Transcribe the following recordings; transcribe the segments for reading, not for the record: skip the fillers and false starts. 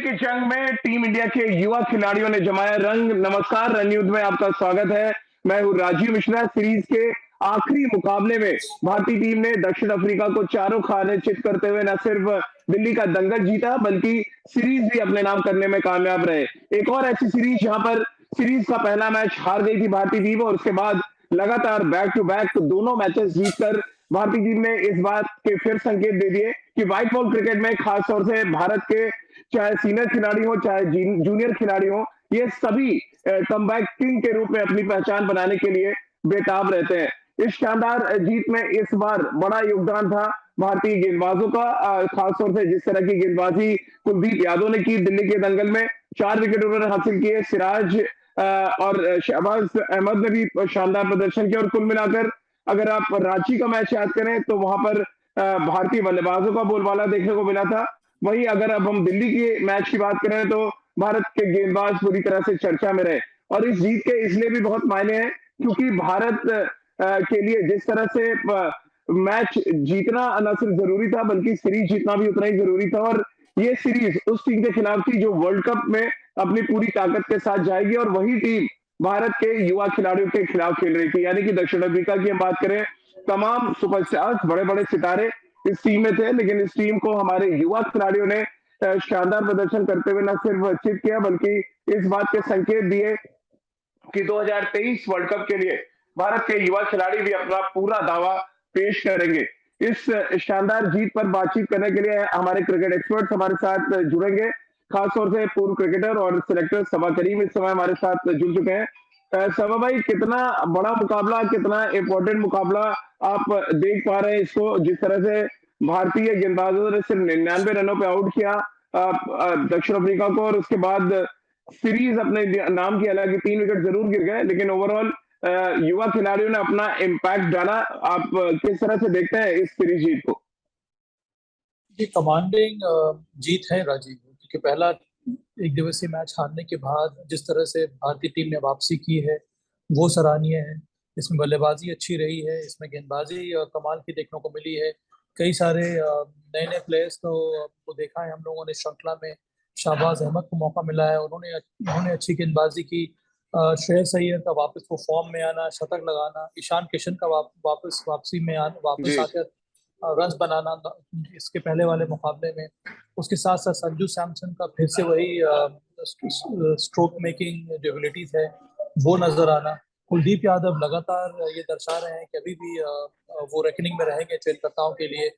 की जंग में टीम इंडिया के युवा खिलाड़ियों ने जमाया रंग। नमस्कार, रन न्यूज में आपका स्वागत है। मैं हूं राजीव मिश्रा। सीरीज के आखिरी मुकाबले में भारतीय टीम ने दक्षिण अफ्रीका को चारों खाने चित करते हुए न सिर्फ दिल्ली का दंगल जीता बल्कि सीरीज भी अपने नाम करने में कामयाब रहे। एक और ऐसी सीरीज जहां पर सीरीज का पहला मैच हार गई थी भारतीय टीम और उसके बाद लगातार बैक टू बैक दोनों मैचेस जीतकर भारतीय टीम ने इस बात के फिर संकेत दे दिए कि व्हाइट बॉल क्रिकेट में खासतौर से भारत के चाहे सीनियर खिलाड़ी हो चाहे जूनियर खिलाड़ी हो, ये सभी कमबैक किंग के रूप में अपनी पहचान बनाने के लिए बेताब रहते हैं। इस शानदार जीत में इस बार बड़ा योगदान था भारतीय गेंदबाजों का, खासतौर से जिस तरह की गेंदबाजी कुलदीप यादव ने की दिल्ली के दंगल में। 4 विकेट उन्होंने हासिल किए। सिराज और शहबाज अहमद ने भी शानदार प्रदर्शन किया। और कुल मिलाकर अगर आप रांची का मैच याद करें तो वहां पर भारतीय बल्लेबाजों का बोलबाला देखने को मिला था। वहीं अगर अब हम दिल्ली के मैच की बात करें तो भारत के गेंदबाज पूरी तरह से चर्चा में रहे। और इस जीत के इसलिए भी बहुत मायने हैं क्योंकि भारत के लिए जिस तरह से मैच जीतना न सिर्फ जरूरी था बल्कि सीरीज जीतना भी उतना ही जरूरी था। और ये सीरीज उस टीम के खिलाफ थी जो वर्ल्ड कप में अपनी पूरी ताकत के साथ जाएगी और वही टीम भारत के युवा खिलाड़ियों के खिलाफ खेल रही थी, यानी कि दक्षिण अफ्रीका की हम बात करें, तमाम सुपरस्टार्स बड़े बड़े सितारे इस टीम में थे, लेकिन इस टीम को हमारे युवा खिलाड़ियों ने शानदार प्रदर्शन करते हुए न सिर्फ चित किया बल्कि इस बात के संकेत दिए कि 2023 वर्ल्ड कप के लिए भारत के युवा खिलाड़ी भी अपना पूरा दावा पेश करेंगे। इस शानदार जीत पर बातचीत करने के लिए हमारे क्रिकेट एक्सपर्ट्स हमारे साथ जुड़ेंगे, खासतौर से पूर्व क्रिकेटर और सिलेक्टर सबा करीम इस समय हमारे साथ जुड़ चुके हैं। सबा भाई, कितना बड़ा मुकाबला, कितना इंपॉर्टेंट मुकाबला आप देख पा रहे हैं इसको, जिस तरह से भारतीय गेंदबाजों ने सिर्फ 99 रनों पे आउट किया दक्षिण अफ्रीका को और उसके बाद सीरीज अपने नाम की, हालांकि 3 विकेट जरूर गिर गए लेकिन ओवरऑल युवा खिलाड़ियों ने अपना इम्पैक्ट डाला। आप किस तरह से देखते हैं इस सीरीज जीत को? ये कमांडिंग जीत है राजीव, क्योंकि पहला एक दिवसीय मैच हारने के बाद जिस तरह से भारतीय टीम ने वापसी की है वो सराहनीय है। इसमें बल्लेबाजी अच्छी रही है, इसमें गेंदबाजी कमाल की देखने को मिली है। कई सारे नए नए प्लेयर्स को देखा है हम लोगों ने श्रृंखला में। शाहबाज अहमद को मौका मिला है, उन्होंने अच्छी गेंदबाजी की। श्रेयस अय्यर का वापस वो फॉर्म में आना, शतक लगाना, ईशान किशन का वापसी में आना, वापस जी। आकर रन बनाना इसके पहले वाले मुकाबले में। उसके साथ साथ संजू सैमसन का फिर से वही स्ट्रोक मेकिंग जो एबिलिटीज है वो नजर आना। कुलदीप यादव लगातार ये दर्शा रहे हैं कि अभी भी वो रेकनिंग में रहेंगे चयनकर्ताओं के लिए।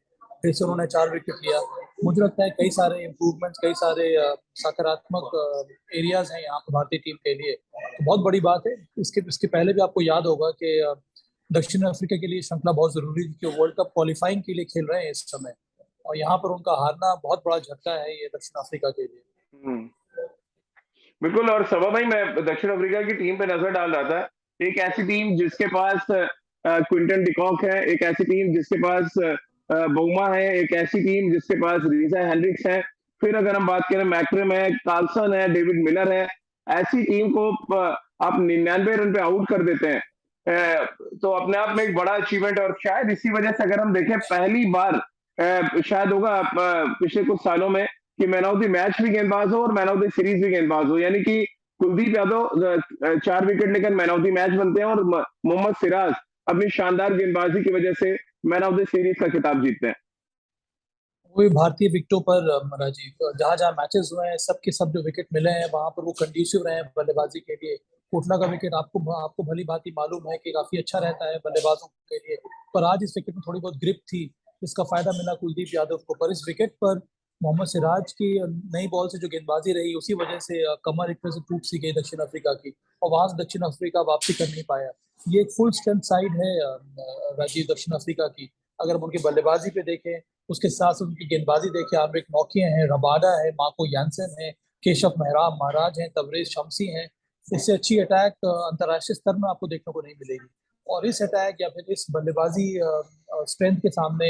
फिर से उन्होंने 4 विकेट लिया। मुझे लगता है कई सारे इम्प्रूवमेंट्स, कई सारे सकारात्मक एरियाज हैं यहाँ पर भारतीय टीम के लिए, तो बहुत बड़ी बात है। इसके पहले भी आपको याद होगा कि दक्षिण अफ्रीका के लिए श्रृंखला बहुत जरूरी थी, कि वर्ल्ड कप क्वालिफाइंग के लिए खेल रहे हैं इस समय, और यहाँ पर उनका हारना बहुत बड़ा झटका है ये दक्षिण अफ्रीका के लिए। बिल्कुल। और सबा भाई, मैं दक्षिण अफ्रीका की टीम पे नजर डाल रहा था। एक ऐसी टीम जिसके पास क्विंटन डिकॉक है, एक ऐसी टीम जिसके पास बउमा है, एक ऐसी टीम जिसके पास रीजा हेंड्रिक्स है, फिर अगर हम बात करें मैक्रिम है, कार्लसन है, डेविड मिलर है। ऐसी टीम को आप 99 रन पे आउट कर देते हैं, तो अपने आप में एक बड़ा अचीवमेंट। और शायद इसी वजह से अगर हम देखें पहली बार शायद होगा पिछले कुछ सालों में कि मैन ऑफ द मैच भी गेंदबाज हो और मैन ऑफ द सीरीज भी गेंदबाज हो, यानी कि कुलदीप यादव 4 विकेट लेकर मैन ऑफ द मैच बनते हैं और मोहम्मद सिराज अपनी शानदार गेंदबाजी की वजह से मैन ऑफ द सीरीज का खिताब जीतते हैं। वही भारतीय विकेटों पर राजीव, जहां जहां मैचेस हुए हैं सबके सब जो विकेट मिले हैं वहां पर वो कंड्यूसिव रहे हैं बल्लेबाजी के लिए। कोटला का विकेट आपको भली भांति मालूम है कि काफी अच्छा रहता है बल्लेबाजों के लिए, पर आज इस विकेट में थोड़ी बहुत ग्रिप थी, इसका फायदा मिला कुलदीप यादव को। पर इस विकेट पर मोहम्मद सिराज की नई बॉल से जो गेंदबाजी रही उसी वजह से कमर एक तरह से टूट सी गई दक्षिण अफ्रीका की, और वहां से दक्षिण अफ्रीका वापसी कर नहीं पाया। ये एक फुल स्ट्रेंथ साइड है राजीव दक्षिण अफ्रीका की। अगर हम उनकी बल्लेबाजी पे देखें, उसके साथ साथ उनकी गेंदबाजी देखें, आर्मिक नौकिया हैं, रबाडा है, मार्को यानसन है, केशव मेहराब महाराज हैं, तबरेज शमसी हैं। इससे अच्छी अटैक अंतर्राष्ट्रीय स्तर में आपको देखने को नहीं मिलेगी। और इस अटैक या फिर इस बल्लेबाजी स्ट्रेंथ के सामने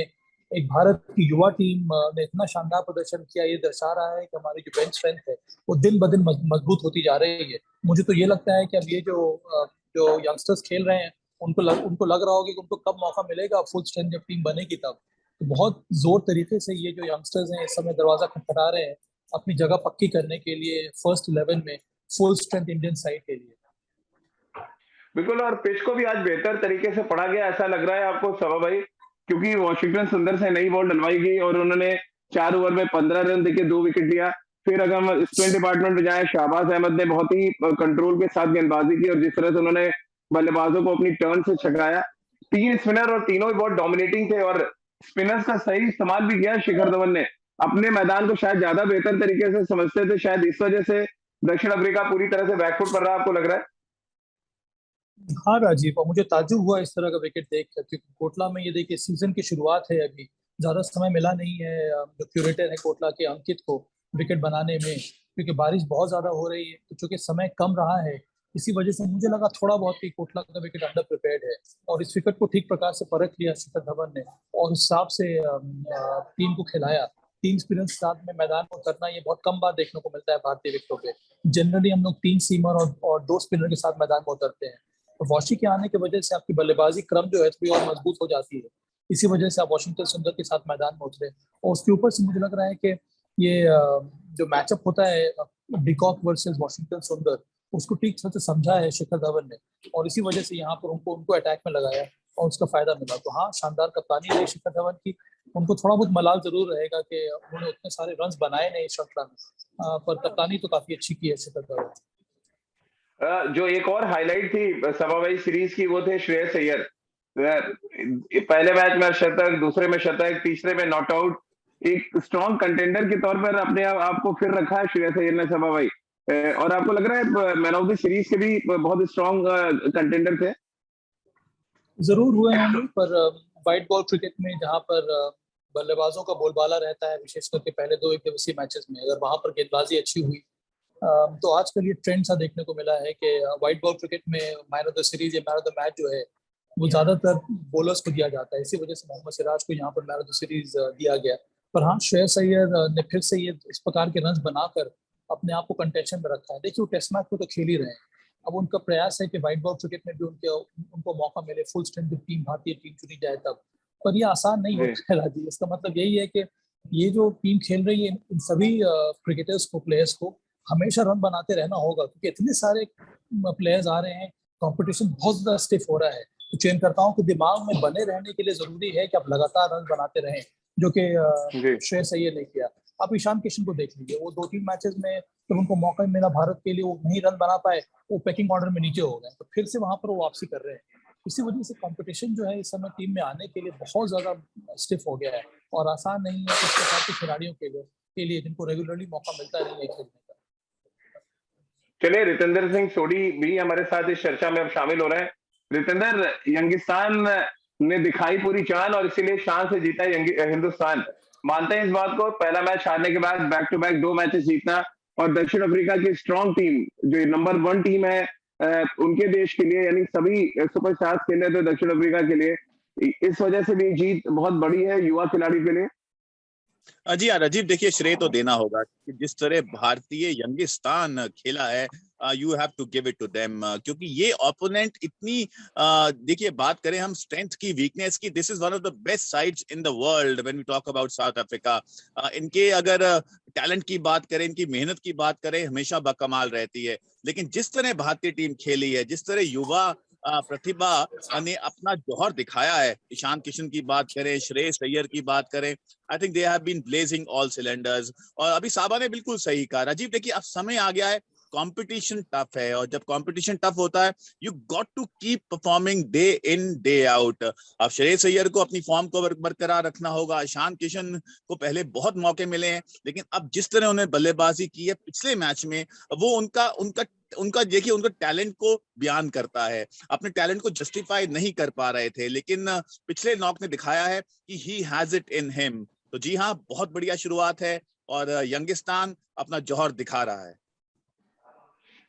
एक भारत की युवा टीम ने इतना शानदार प्रदर्शन किया, ये दर्शा रहा है कि हमारी जो बेंच स्ट्रेंथ है वो दिन ब दिन मजबूत होती जा रही है। मुझे तो ये लगता है कि अब ये जो यंगस्टर्स खेल रहे हैं उनको लग रहा होगा कि उनको कब मौका मिलेगा, फुल स्ट्रेंथ जब टीम बनेगी तब। तो बहुत जोर तरीके से ये जो यंगस्टर्स हैं इस समय दरवाजा खटखटा रहे हैं अपनी जगह पक्की करने के लिए फर्स्ट 11 में फुल स्ट्रेंथ इंडियन साइड के लिए। बिल्कुल, और पिच को भी आज बेहतर तरीके से पढ़ा गया ऐसा लग रहा है आपको सवा भाई, क्योंकि वॉशिंगटन सुंदर से नई बॉल डलवाई गई और उन्होंने 4 ओवर में 15 रन देके 2 विकेट लिया। फिर अगर हम स्पिन डिपार्टमेंट में जाएं, शहबाज अहमद ने बहुत ही कंट्रोल के साथ गेंदबाजी की और जिस तरह से उन्होंने बल्लेबाजों को अपनी टर्न से छकाया। 3 स्पिनर और तीनों ही बहुत डोमिनेटिंग थे और स्पिनर्स का सही इस्तेमाल भी किया शिखर धवन ने। अपने मैदान को शायद ज्यादा बेहतर तरीके से समझते थे, शायद इस वजह से दक्षिण अफ्रीका पूरी तरह से बैकफुट पर रहा, आपको लग रहा है? हाँ राजीव, और मुझे ताज्जुब हुआ इस तरह का विकेट देख कर, क्योंकि कोटला में ये देखिए सीजन की शुरुआत है, अभी ज्यादा समय मिला नहीं है जो क्यूरेटर है कोटला के अंकित को विकेट बनाने में, क्योंकि बारिश बहुत ज्यादा हो रही है, तो चूंकि समय कम रहा है इसी वजह से मुझे लगा थोड़ा बहुत ही कोटला का विकेट अंडर प्रिपेयर्ड है, और इस विकेट को ठीक प्रकार से परख लिया शिखर धवन ने और उस हिसाब से टीम को खिलाया। 3 स्पिनर्स के साथ में मैदान में उतरना ये बहुत कम बार देखने को मिलता है भारतीय विकेटों पे। जनरली हम लोग 3 सीमर और 2 स्पिनर के साथ मैदान में उतरते हैं। तो वॉशी के आने की वजह से आपकी बल्लेबाजी क्रम जो है थोड़ी और मजबूत हो जाती है, इसी वजह से आप वॉशिंगटन सुंदर के साथ मैदान में उतरे। और उसके ऊपर से मुझे लग रहा है कि ये जो मैचअप होता है डिकॉक वर्सेस वॉशिंगटन सुंदर, उसको ठीक से समझा है शिखर धवन ने, और इसी वजह से यहाँ पर उनको अटैक में लगाया और उसका फायदा मिला। तो हाँ, शानदार कप्तानी रही शिखर धवन की। उनको थोड़ा बहुत मलाल जरूर रहेगा कि उन्होंने उतने सारे रन बनाए नहीं इस श्रृंखला में, पर कप्तानी तो काफी अच्छी की है शिखर धवन। जो एक और हाईलाइट थी सभा भाई सीरीज की, वो थे श्रेयस अय्यर। पहले मैच में शतक, दूसरे में शतक, तीसरे में नॉट आउट। एक स्ट्रॉन्ग कंटेंडर के तौर पर अपने आपको फिर रखा है श्रेयस अय्यर ने सभा भाई, और आपको लग रहा है मैन ऑफ द सीरीज के भी बहुत स्ट्रॉन्ग कंटेंडर थे? जरूर हुए होंगे, पर वाइट बॉल क्रिकेट में जहां पर बल्लेबाजों का बोलबाला रहता है, विशेष करके पहले 2 एक दिवसीय मैचेस में, अगर वहां पर गेंदबाजी अच्छी हुई तो आजकल ये ट्रेंड सा देखने को मिला है कि व्हाइट बॉल क्रिकेट में मैन ऑफ द सीरीज या मैन ऑफ द मैच जो है वो ज्यादातर बॉलर्स को दिया जाता है। इसी वजह से मोहम्मद सिराज को यहाँ पर मैन ऑफ द सीरीज दिया गया। पर हाँ, श्रेयस अय्यर ने फिर से ये इस प्रकार के रन बनाकर अपने आप को कंटेंशन में रखा है। देखिए, वो टेस्ट मैच को तो खेल ही रहे हैं, अब उनका प्रयास है कि व्हाइट बॉल क्रिकेट में भी उनको मौका मिले, फुल स्ट्रेंथ टीम भारतीय टीम चुनी जाए तब। पर ये आसान नहीं होता है राजीव। इसका मतलब यही है कि ये जो टीम खेल रही है इन सभी क्रिकेटर्स को, प्लेयर्स को हमेशा रन बनाते रहना होगा, क्योंकि इतने सारे प्लेयर्स आ रहे हैं, कंपटीशन बहुत ज्यादा स्टिफ हो रहा है। तो चयनकर्ताओं के दिमाग में बने रहने के लिए जरूरी है कि आप लगातार रन बनाते रहें, जो कि श्रेयस अय्यर ने किया। आप ईशान किशन को देख लीजिए, वो 2-3 मैचेस में जब उनको मौका मिला भारत के लिए, वो नहीं रन बना पाए, वो पैकिंग ऑर्डर में नीचे हो गए, तो फिर से वहां पर वो वापसी कर रहे हैं। इसी वजह से कंपटीशन जो है इस समय टीम में आने के लिए बहुत ज्यादा स्टिफ हो गया है, और आसान नहीं है इस प्रकार के खिलाड़ियों के लिए जिनको रेगुलरली मौका मिलता नहीं है खेलने का। चलिए, रितेंद्र सिंह सोडी भी हमारे साथ इस चर्चा में अब शामिल हो रहे हैं। रितेंद्र, यंगिस्तान ने दिखाई पूरी जान और इसीलिए शान से जीता हिंदुस्तान। मानते हैं इस बात को? पहला मैच हारने के बाद बैक टू बैक 2 मैचेस जीतना, और दक्षिण अफ्रीका की स्ट्रॉन्ग टीम जो नंबर 1 टीम है उनके देश के लिए, यानी सभी सुपरस्टार्स खेल रहे थे दक्षिण अफ्रीका के लिए, इस वजह से भी जीत बहुत बड़ी है युवा खिलाड़ी के लिए। जी हाँ राजीव, देखिए श्रेय तो देना होगा कि जिस तरह भारतीय यंगिस्तान खेला है, you have to give it to them, क्योंकि ये ओपोनेंट इतनी देखिए, बात करें हम स्ट्रेंथ की, वीकनेस की, this is one of the best sides in the world when we talk about South Africa. इनके अगर टैलेंट की बात करें, इनकी मेहनत की बात करें, हमेशा बकमाल रहती है। लेकिन जिस तरह भारतीय टीम खेली है, जिस तरह युवा प्रतिभा ने अपना जौहर दिखाया है, ईशान किशन की बात करें, श्रेयस अय्यर की बात करें, I think they have been blazing all cylinders. और अभी साबा ने बिल्कुल सही कहा राजीव, देखिए अब समय आ गया है, कंपटीशन टफ है, और जब कंपटीशन टफ होता है you got to keep performing day in day out. अब श्रेयस अय्यर को अपनी फॉर्म को बरकरार रखना होगा। ईशान किशन को पहले बहुत मौके मिले हैं, लेकिन अब जिस तरह उन्होंने बल्लेबाजी की है पिछले मैच में, वो उनका देखिए, उनका टैलेंट को बयान करता है। अपने टैलेंट को जस्टिफाई नहीं कर पा रहे थे, लेकिन पिछले नॉक ने दिखाया है कि he has it in him. तो जी हाँ, बहुत बढ़िया शुरुआत है और यंगिस्तान अपना जौहर दिखा रहा है।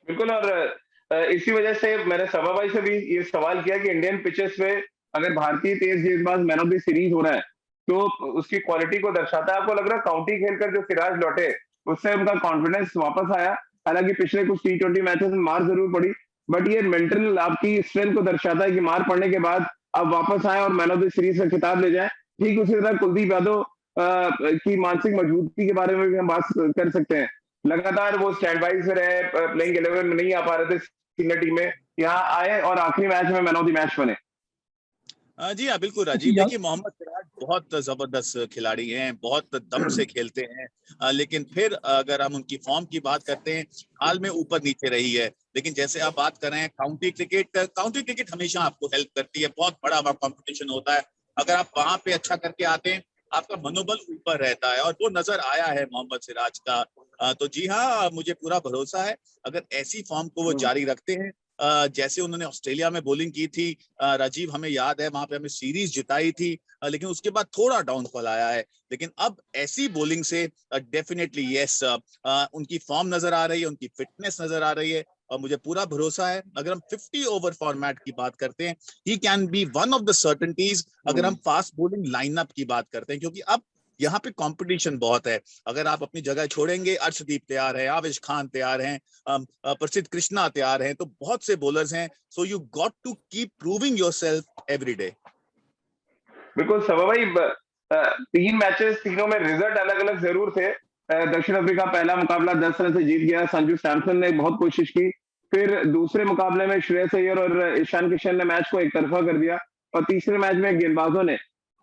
बिल्कुल, और इसी वजह से मैंने सभा भाई से भी ये सवाल किया कि इंडियन पिचेस पे अगर भारतीय तेज गेंदबाज मैन ऑफ द सीरीज हो रहा है तो उसकी क्वालिटी को दर्शाता है। आपको लग रहा है काउंटी खेलकर जो सिराज लौटे उससे उनका कॉन्फिडेंस वापस आया? हालांकि पिछले कुछ T20 मैचेस में मार जरूर पड़ी, बट ये मेंटल आपकी स्ट्रेंथ को दर्शाता है कि मार पड़ने के बाद आप वापस आए और मैन ऑफ द सीरीज का खिताब ले जाए। ठीक उसी तरह कुलदीप यादव की मानसिक मजबूती के बारे में भी हम बात कर सकते हैं। लगातार वो स्टैंड बाई से रहे, प्लेइंग 11 में नहीं आ पा रहे थे सीनियर टीम में, यहाँ आए और आखिरी मैच में मैन ऑफ द मैच बने। जी हाँ, बिल्कुल राजीव। देखिए, मोहम्मद सिराज बहुत जबरदस्त खिलाड़ी हैं, बहुत दम से खेलते हैं, लेकिन फिर अगर हम उनकी फॉर्म की बात करते हैं, हाल में ऊपर नीचे रही है। लेकिन जैसे आप बात कर रहे हैं काउंटी क्रिकेट हमेशा आपको हेल्प करती है, बहुत बड़ा कंपटीशन होता है। अगर आप वहां पे अच्छा करके आते हैं, आपका मनोबल ऊपर रहता है, और वो नजर आया है मोहम्मद सिराज का। तो जी हाँ, मुझे पूरा भरोसा है, अगर ऐसी फॉर्म को वो जारी रखते हैं, जैसे उन्होंने ऑस्ट्रेलिया में बॉलिंग की थी, राजीव हमें याद है, वहां पे हमें सीरीज जिताई थी, लेकिन उसके बाद थोड़ा डाउनफॉल आया है। लेकिन अब ऐसी बॉलिंग से डेफिनेटली यस, उनकी फॉर्म नजर आ रही है, उनकी फिटनेस नजर आ रही है, और मुझे पूरा भरोसा है, अगर हम 50 ओवर फॉर्मेट की बात करते हैं, he can be one of the certainties. अगर हम फास्ट बॉलिंग लाइनअप की बात करते हैं, क्योंकि अब यहाँ पे कंपटीशन बहुत है। अगर आप अपनी जगह छोड़ेंगे, अर्शदीप तैयार है, आविश खान तैयार हैं, प्रसिद्ध कृष्णा तैयार हैं, तो बहुत से बॉलर्स हैं। So you got to keep proving yourself every day. बिल्कुल सवा भाई, 3 मैचेस, तीनों में रिजल्ट अलग अलग जरूर थे। दक्षिण अफ्रीका पहला मुकाबला 10 रन से जीत गया, संजू सैमसन ने बहुत कोशिश की। फिर दूसरे मुकाबले में श्रेयस अय्यर और ईशान किशन ने मैच को एक तरफा कर दिया, और तीसरे मैच में गेंदबाजों ने,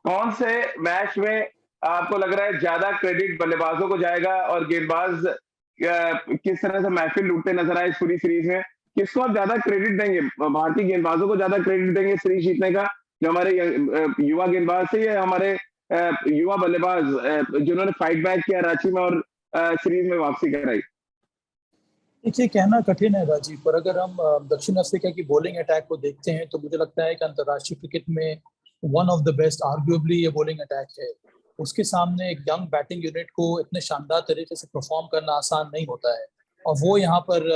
कौन से मैच में आपको लग रहा है ज्यादा क्रेडिट बल्लेबाजों को जाएगा, और गेंदबाज किस तरह से महफिल लूटते नजर आए इस पूरी सीरीज में? किसको आप ज्यादा क्रेडिट देंगे? भारतीय गेंदबाजों को ज्यादा क्रेडिट देंगे सीरीज जीतने का, जो हमारे युवा गेंदबाज थे, या हमारे युवा बल्लेबाज जिन्होंने फाइट बैक किया रांची में और सीरीज में वापसी कराई? देखिए, कहना कठिन है राजीव, पर अगर हम दक्षिण अफ्रीका की बॉलिंग अटैक को देखते हैं तो मुझे लगता है कि अंतर्राष्ट्रीय क्रिकेट में one of the best arguably ये बॉलिंग अटैक है। उसके सामने एक यंग बैटिंग यूनिट को इतने शानदार तरीके से परफॉर्म करना आसान नहीं होता है, और वो यहाँ पर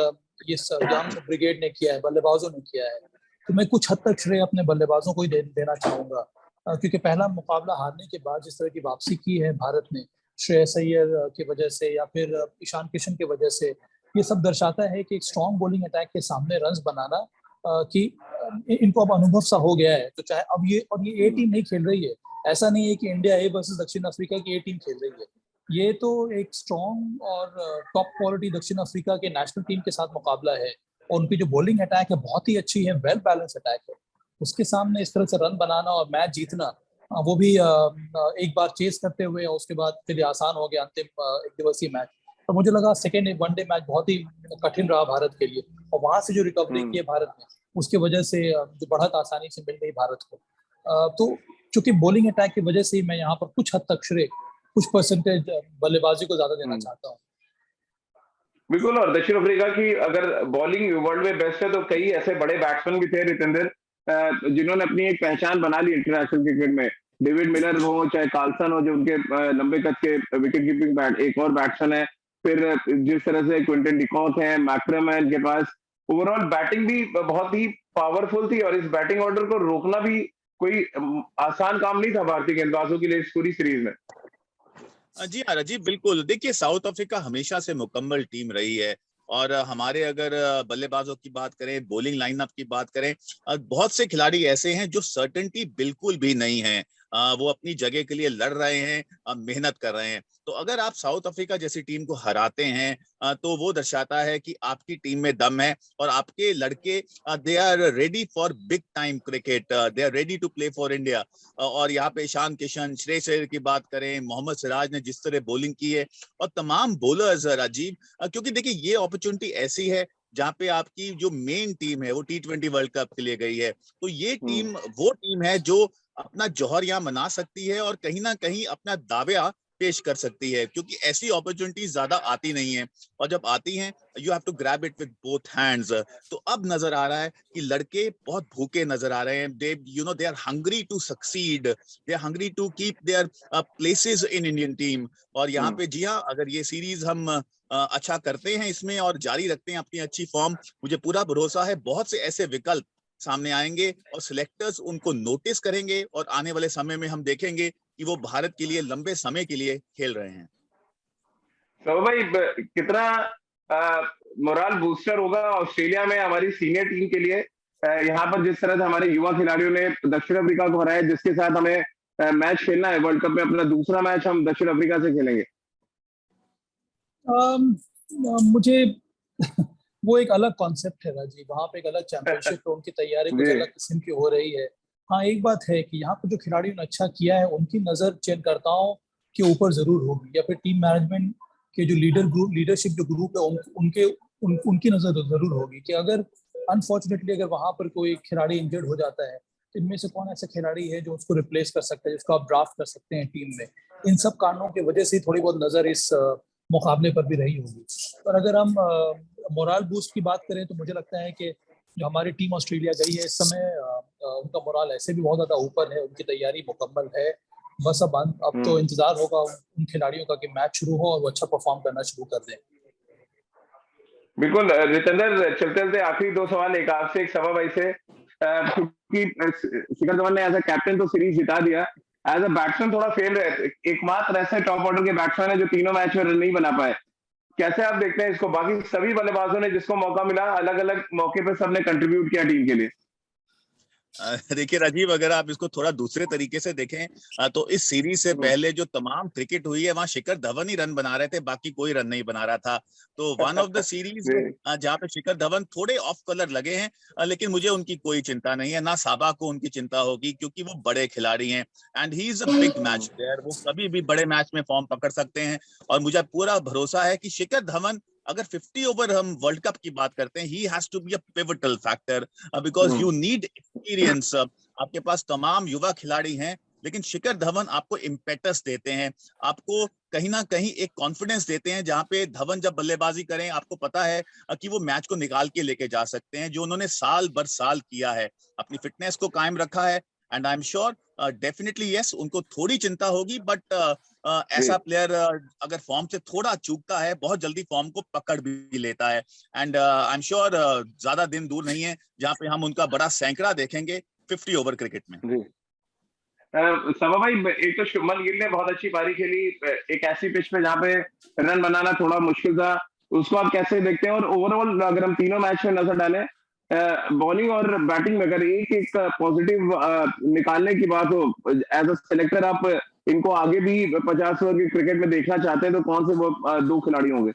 ये यंग ब्रिगेड ने किया है, बल्लेबाजों ने किया है। तो मैं कुछ हद तक श्रेय अपने बल्लेबाजों को ही देना चाहूंगा, क्योंकि पहला मुकाबला हारने के बाद जिस तरह की वापसी की है भारत ने, श्रेयस अय्यर की वजह से या फिर ईशान किशन की वजह से, ये सब दर्शाता है कि एक स्ट्रॉन्ग बॉलिंग अटैक के सामने रन्स बनाना कि इनको अब अनुभव सा हो गया है। तो चाहे अब ये ए टीम नहीं खेल रही है, ऐसा नहीं है कि इंडिया ए वर्सेस दक्षिण अफ्रीका की ए टीम खेल रही है। ये तो एक स्ट्रॉन्ग और टॉप क्वालिटी दक्षिण अफ्रीका के नेशनल टीम के साथ मुकाबला है, और उनकी जो बॉलिंग अटैक है बहुत ही अच्छी है, वेल बैलेंस अटैक है। उसके सामने इस तरह से रन बनाना और मैच जीतना, वो भी एक बार चेस करते हुए, और उसके बाद फिर आसान हो गया अंतिम एक दिवसीय मैच। तो मुझे लगा सेकेंड वनडे मैच बहुत ही कठिन रहा भारत के लिए, और वहां से जो रिकवरी की है भारत ने, उसकी वजह से जो बढ़त आसानी से मिल गई भारत को। तो चूंकि बॉलिंग अटैक की वजह से मैं यहाँ पर कुछ हद तक श्रेय, कुछ परसेंटेज बल्लेबाजी को ज्यादा देना चाहता हूँ। बिल्कुल, और दक्षिण अफ्रीका की अगर बॉलिंग वर्ल्ड में बेस्ट है, तो कई ऐसे बड़े बैट्समैन भी थे रितेंद्र, जिन्होंने अपनी एक पहचान बना ली इंटरनेशनल क्रिकेट में। डेविड मिलर हो, चाहे कार्लसन हो, जो उनके लंबे कद के विकेट कीपिंग एक और बैट्समैन है। फिर जिस तरह से क्विंटन डिकॉक है, मैक्रम है इनके पास, ओवरऑल बैटिंग भी बहुत ही पावरफुल थी, और इस बैटिंग ऑर्डर को रोकना भी कोई आसान काम नहीं था भारतीय गेंदबाजों के लिए इस पूरी सीरीज में। जी हाँ राजीव, बिल्कुल। देखिए, साउथ अफ्रीका हमेशा से मुकम्मल टीम रही है, और हमारे अगर बल्लेबाजों की बात करें, बॉलिंग लाइनअप की बात करें, बहुत से खिलाड़ी ऐसे हैं जो सर्टेनिटी बिल्कुल भी नहीं है, वो अपनी जगह के लिए लड़ रहे हैं, मेहनत कर रहे हैं। तो अगर आप साउथ अफ्रीका जैसी टीम को हराते हैं, तो वो दर्शाता है कि आपकी टीम में दम है, और आपके लड़के they are ready for big time cricket, they are ready to play for India. और यहाँ पे ईशान किशन, श्रेयस अय्यर की बात करें, मोहम्मद सिराज ने जिस तरह बॉलिंग की है, और तमाम बॉलर्स राजीव, क्योंकि देखिए ये अपॉर्चुनिटी ऐसी है जहाँ पे आपकी जो मेन टीम है वो T20 वर्ल्ड कप के लिए गई है। तो ये टीम वो टीम है जो अपना जौहर यहाँ मना सकती है, और कहीं ना कहीं अपना दावेया पेश कर सकती है, क्योंकि ऐसी अपॉर्चुनिटीज ज्यादा आती नहीं है, और जब आती हैं you have to grab it with both hands. तो अब नजर आ रहा है कि लड़के बहुत भूखे नजर आ रहे हैं, they are hungry to succeed, they are hungry to keep their places in Indian team. और यहाँ पे जी हाँ, अगर ये सीरीज हम अच्छा करते हैं इसमें और जारी रखते हैं अपनी अच्छी फॉर्म, मुझे पूरा भरोसा है बहुत से ऐसे विकल्प सामने आएंगे, और सिलेक्टर्स उनको नोटिस करेंगे, और आने वाले समय में हम देखेंगे कि वो भारत के लिए लंबे समय के लिए खेल रहे हैं। तो भाई कितना मोरल बूस्टर होगा ऑस्ट्रेलिया में हमारी सीनियर टीम के लिए, यहाँ पर जिस तरह से हमारे युवा खिलाड़ियों ने दक्षिण अफ्रीका को हराया, जिसके साथ हमें मैच खेलना है वर्ल्ड कप में, अपना दूसरा मैच हम दक्षिण अफ्रीका से खेलेंगे? मुझे वो एक अलग कॉन्सेप्ट है राजीव, वहाँ पे एक अलग चैंपियनशिप है, उनकी तैयारी कुछ जी अलग किस्म की हो रही है। हाँ, एक बात है कि यहाँ पर जो खिलाड़ियों ने अच्छा किया है उनकी नजर चयनकर्ताओं के ऊपर जरूर होगी, या फिर टीम मैनेजमेंट के जो लीडरशिप जो ग्रुप है उनकी नजर जरूर होगी कि अगर अनफॉर्चुनेटली अगर वहां पर कोई खिलाड़ी इंजर्ड हो जाता है तो इनमें से कौन ऐसा खिलाड़ी है जो उसको रिप्लेस कर सकता है, जिसको आप ड्राफ्ट कर सकते हैं टीम में। इन सब कारणों की वजह से थोड़ी बहुत नजर इस मुकाबले पर भी रही होगी। पर अगर हम मोरल बूस्ट की बात करें तो मुझे लगता है कि जो हमारी टीम ऑस्ट्रेलिया गई है इस समय उनका मोरल ऐसे भी बहुत ज्यादा ऊपर है, उनकी तैयारी मुकम्मल है। बस अब तो इंतजार होगा उन खिलाड़ियों का कि मैच शुरू हो और वो अच्छा परफॉर्म करना शुरू कर दें। बिल्कुल रितेंद्र, चलते चलते आखिरी दो सवाल, एक आपसे एक सवा भाई से। क्योंकि शिखर धवन ने एज अ कैप्टन तो सीरीज जिता दिया, एज अ बैट्समैन थोड़ा फेल रहे, एकमात्र ऐसे टॉप ऑर्डर के बैट्समैन है जो तीनों मैच में रन नहीं बना पाए। कैसे आप देखते हैं इसको? बाकी सभी बल्लेबाजों ने जिसको मौका मिला अलग अलग मौके पे सबने कंट्रीब्यूट किया टीम के लिए। देखिए राजीव, अगर आप इसको थोड़ा दूसरे तरीके से देखें तो इस सीरीज से पहले जो तमाम क्रिकेट हुई है वहां शिखर धवन ही रन बना रहे थे, बाकी कोई रन नहीं बना रहा था। तो वन ऑफ द सीरीज जहां पे शिखर धवन थोड़े ऑफ कलर लगे हैं, लेकिन मुझे उनकी कोई चिंता नहीं है, ना साबा को उनकी चिंता होगी, क्योंकि वो बड़े खिलाड़ी हैं and he is a big match player. वो कभी भी बड़े मैच में फॉर्म पकड़ सकते हैं और मुझे पूरा भरोसा है कि शिखर धवन, अगर 50 ओवर हम वर्ल्ड कप की बात करते हैं, he has to be a pivotal factor because you need experience. आपके पास तमाम युवा खिलाड़ी हैं, लेकिन शिखर धवन आपको इम्पेटस देते हैं, आपको कहीं ना कहीं एक कॉन्फिडेंस देते हैं, जहां पे धवन जब बल्लेबाजी करें आपको पता है कि वो मैच को निकाल के लेके जा सकते हैं, जो उन्होंने साल भर साल किया है, अपनी फिटनेस को कायम रखा है। And I am sure definitely yes, उनको थोड़ी चिंता होगी, बट ऐसा प्लेयर अगर फॉर्म से थोड़ा चूकता है, बहुत जल्दी फॉर्म को पकड़ भी लेता है। एंड आई एम श्योर ज्यादा दिन दूर नहीं है जहां पे हम उनका बड़ा सैकड़ा देखेंगे 50 ओवर क्रिकेट में। जी सवा भाई, एक तो शुभमन गिल ने बहुत अच्छी पारी खेली एक ऐसी पिच पे जहाँ पे रन बनाना थोड़ा मुश्किल था, उसको आप कैसे देखते हैं? और ओवरऑल अगर हम तीनों मैच में नजर डालें, बॉलिंग और बैटिंग में अगर एक एक पॉजिटिव निकालने की बात हो, एज अ सिलेक्टर आप इनको आगे भी 50 ओवर की क्रिकेट में देखना चाहते हैं तो कौन से वो दो खिलाड़ी होंगे?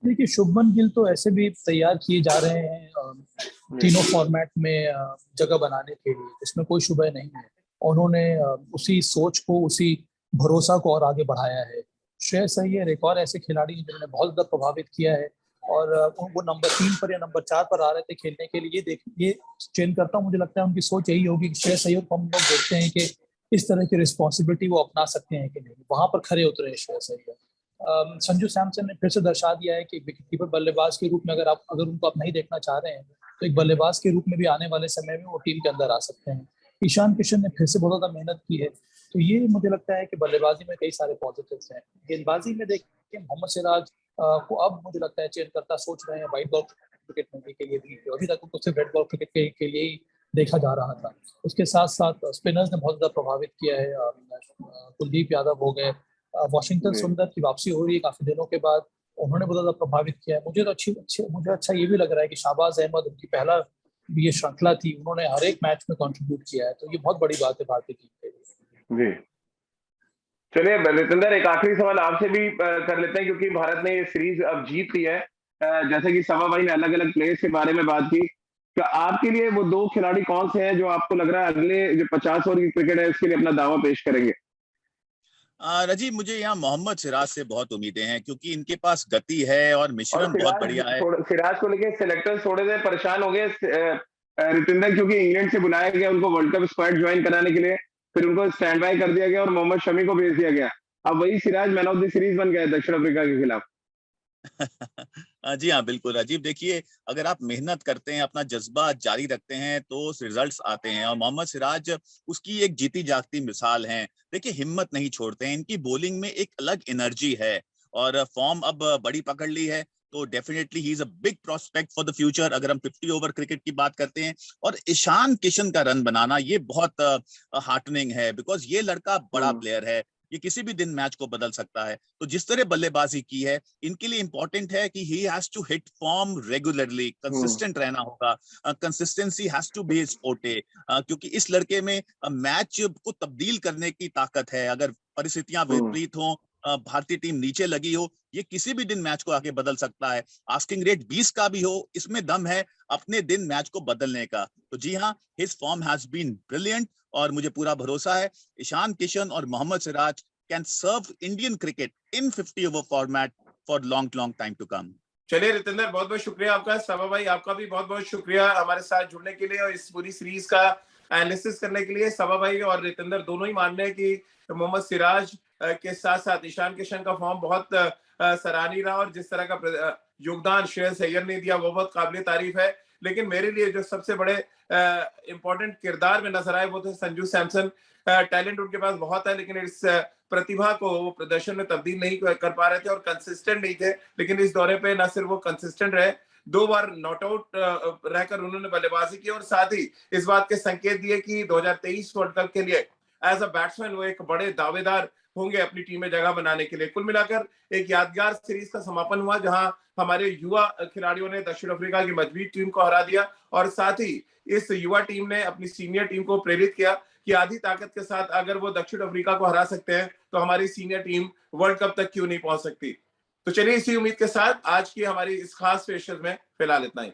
देखिए, शुभमन गिल तो ऐसे भी तैयार किए जा रहे हैं तीनों फॉर्मेट में जगह बनाने के लिए, इसमें कोई शुबह नहीं है। उन्होंने उसी सोच को, उसी भरोसा को और आगे बढ़ाया है। श्रेयस अय्यर एक और ऐसे खिलाड़ी हैं जिन्होंने बहुत ज्यादा प्रभावित किया है, और वो नंबर 3 पर या नंबर 4 पर आ रहे थे खेलने के लिए। ये चयन करता हूँ, मुझे लगता है उनकी सोच यही होगी कि श्रेयस अय्यर को हम लोग देखते हैं कि इस तरह की रिस्पॉन्सिबिलिटी वो अपना सकते हैं कि नहीं, वहां पर खड़े उतरे हैं श्रेयस अय्यर। संजू सैमसन ने फिर से दर्शा दिया है कि विकेट कीपर बल्लेबाज के रूप में अगर उनको आप नहीं देखना चाह रहे हैं तो एक बल्लेबाज के रूप में भी आने वाले समय में वो टीम के अंदर आ सकते हैं। ईशान किशन ने फिर से बहुत ज्यादा मेहनत की है, तो ये मुझे लगता है कि बल्लेबाजी में कई सारे पॉजिटिव्स हैं। गेंदबाजी में देखिए, मोहम्मद सिराज को अब मुझे लगता है चयनकर्ता सोच रहे हैं वाइट बॉल क्रिकेट में के लिए भी, अभी तक उनको सिर्फ रेड बॉल क्रिकेट के लिए ही देखा जा रहा था। उसके साथ साथ स्पिनर्स ने बहुत ज्यादा प्रभावित किया है, कुलदीप यादव हो गए, वॉशिंगटन सुंदर की वापसी हो रही है काफी दिनों के बाद, उन्होंने बहुत ज्यादा प्रभावित किया है। मुझे अच्छा ये भी लग रहा है कि शाहबाज अहमद, उनकी पहला ये श्रृंखला थी, उन्होंने हर एक मैच में कंट्रीब्यूट किया है, तो ये बहुत बड़ी बात है भारतीय टीम के लिए। जी चलिए रितेंद्र, एक आखिरी सवाल आपसे भी कर लेते हैं, क्योंकि भारत ने ये सीरीज अब जीत ली है। जैसे कि सवा भाई ने अलग अलग प्लेयर्स के बारे में बात की, तो आपके लिए वो दो खिलाड़ी कौन से हैं जो आपको लग रहा है अगले जो 50 ओवर की क्रिकेट है उसके लिए अपना दावा पेश करेंगे? राजीव, मुझे यहाँ मोहम्मद सिराज से बहुत उम्मीदें हैं, क्योंकि इनके पास गति है और मिश्रण बहुत बढ़िया है। सिराज को लेके सिलेक्टर्स थोड़े से परेशान हो गए रितेंद्र, क्योंकि इंग्लैंड से बुलाया गया उनको वर्ल्ड कप स्क्वाड ज्वाइन कराने के लिए, फिर उनको स्टैंड बाय कर दिया गया और मोहम्मद शमी को भेज दिया गया। अब वही Siraj man of the series बन गए दक्षिण अफ्रीका के खिलाफ। जी हाँ, बिल्कुल राजीव। देखिए, अगर आप मेहनत करते हैं, अपना जज्बा जारी रखते हैं, तो रिजल्ट्स आते हैं, और मोहम्मद सिराज उसकी एक जीती जागती मिसाल हैं। देखिए, हिम्मत नहीं छोड़ते हैं, इनकी बॉलिंग में एक अलग एनर्जी है, और फॉर्म अब बड़ी पकड़ ली है, तो definitely he is a big prospect for the future अगर हम 50 ओवर क्रिकेट की बात करते हैं। और ईशान किशन का रन बनाना ये बहुत हार्टनिंग है, बिकॉज ये लड़का बड़ा प्लेयर है, ये किसी भी दिन मैच को बदल सकता है। तो जिस तरह बल्लेबाजी की है, इनके लिए इंपॉर्टेंट है कि he has to hit form regularly, consistent रहना होगा। Consistency has to be his forte, क्योंकि इस लड़के में मैच को तब्दील करने की ताकत है। अगर परिस्थितियां विपरीत हों, भारतीय टीम नीचे लगी हो, ये किसी भी दिन मैच को आगे बदल सकता है। आस्किंग रेट 20 का भी हो, इसमें दम है अपने दिन मैच को बदलने का। तो जी हाँ, his form has been brilliant और मुझे पूरा भरोसा है ईशान किशन और Mohammed Siraj can serve Indian cricket in 50 over format for long time to come. चलिए रितेंद्र, बहुत बहुत शुक्रिया आपका। सबा भाई, आपका भी बहुत बहुत शुक्रिया हमारे साथ जुड़ने के लिए और इस पूरी सीरीज का एनालिसिस करने के लिए। सबा भाई और रितेंद्र दोनों ही मान रहे हैं कि मोहम्मद सिराज के साथ साथ ईशान किशन का फॉर्म बहुत सराहनीय रहा और जिस तरह का योगदान श्रेयस अय्यर ने दिया वो बहुत काबिल तारीफ है। लेकिन मेरे लिए जो सबसे बड़े इंपॉर्टेंट किरदार में नजर आए वो थे संजू सैमसन। टैलेंट उनके पास बहुत है, लेकिन इस प्रतिभा को वो प्रदर्शन में तब्दील नहीं कर पा रहे थे और कंसिस्टेंट नहीं थे। लेकिन इस दौरे पे न सिर्फ वो कंसिस्टेंट रहे, 2 बार नॉट आउट रहकर उन्होंने बल्लेबाजी की और साथ ही इस बात के संकेत दिए कि 2023 वर्ल्ड कप के लिए एज अ बैट्समैन वो एक बड़े दावेदार होंगे अपनी टीम में जगह बनाने के लिए। कुल मिलाकर एक यादगार सीरीज का समापन हुआ जहां हमारे युवा खिलाड़ियों ने दक्षिण अफ्रीका की मजबूत टीम को हरा दिया और साथ ही इस युवा टीम ने अपनी सीनियर टीम को प्रेरित किया कि आधी ताकत के साथ अगर वो दक्षिण अफ्रीका को हरा सकते हैं तो हमारी सीनियर टीम वर्ल्ड कप तक क्यों नहीं पहुंच सकती। तो चलिए इसी उम्मीद के साथ आज की हमारी इस खास पेशकश में फिलहाल इतना ही।